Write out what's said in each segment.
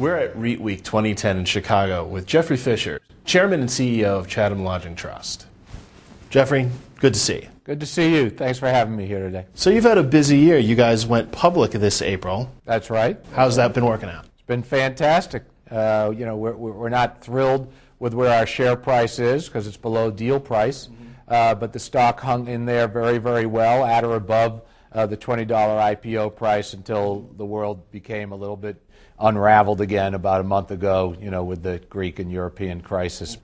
We're at REIT Week 2010 in Chicago with Jeffrey Fisher, Chairman and CEO of Chatham Lodging Trust. Jeffrey, good to see you. Good to see you. Thanks for having me here today. So you've had a busy year. You guys went public this April. That's right. How's that been working out? It's been fantastic. We're not thrilled with where our share price is because it's below deal price, but the stock hung in there very, very well at or above the $20 IPO price until the world became a little bit unraveled again about a month ago, with the Greek and European crisis.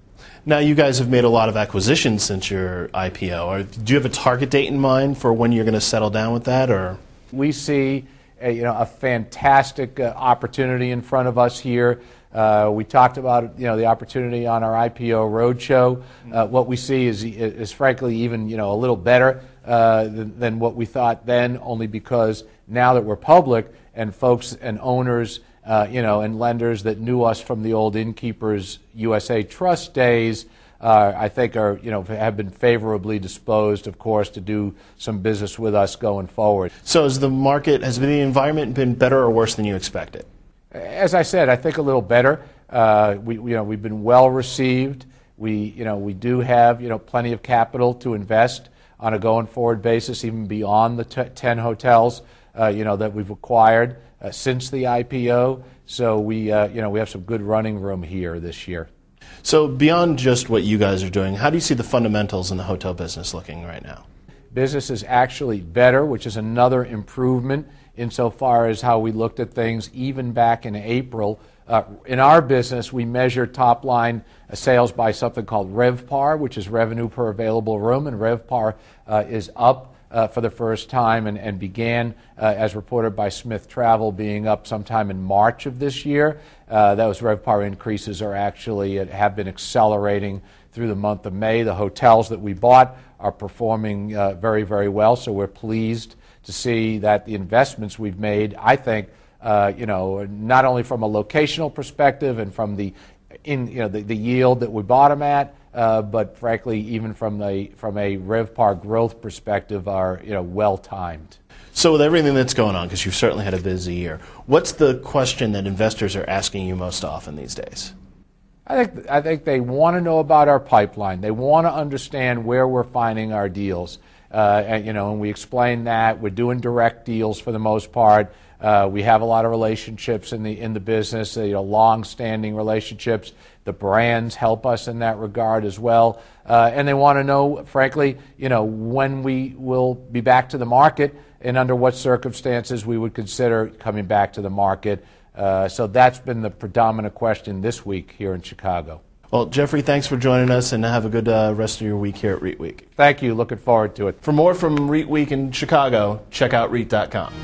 Now, you guys have made a lot of acquisitions since your IPO. Do you have a target date in mind for when you're going to settle down with that? Or we see a fantastic opportunity in front of us here. We talked about the opportunity on our IPO roadshow. What we see is frankly even a little better than what we thought then, only because now that we're public and folks and owners and lenders that knew us from the old Innkeepers USA Trust days, I think have been favorably disposed, of course, to do some business with us going forward. So has the environment been better or worse than you expected? As I said, I think a little better. We've been well received. We do have plenty of capital to invest on a going forward basis, even beyond the 10 hotels that we've acquired since the IPO. So we have some good running room here this year. So beyond just what you guys are doing, how do you see the fundamentals in the hotel business looking right now? Business is actually better, which is another improvement insofar as how we looked at things even back in April. In our business, we measure top-line sales by something called RevPAR, which is revenue per available room, and RevPAR is up for the first time and began, as reported by Smith Travel, being up sometime in March of this year. Those RevPAR increases have been accelerating through the month of May. The hotels that we bought are performing very, very well, so we're pleased to see that the investments we've made, I think, not only from a locational perspective and from the yield that we bought them at, but frankly, even from a RevPAR growth perspective, are well timed. So with everything that's going on, because you've certainly had a busy year, what's the question that investors are asking you most often these days? I think they want to know about our pipeline. They want to understand where we're finding our deals, and we explain that we're doing direct deals for the most part. We have a lot of relationships in the business, long-standing relationships. The brands help us in that regard as well, and they want to know, frankly, when we will be back to the market and under what circumstances we would consider coming back to the market. So that's been the predominant question this week here in Chicago. Well, Jeffrey, thanks for joining us, and have a good rest of your week here at REIT Week. Thank you. Looking forward to it. For more from REIT Week in Chicago, check out REIT.com.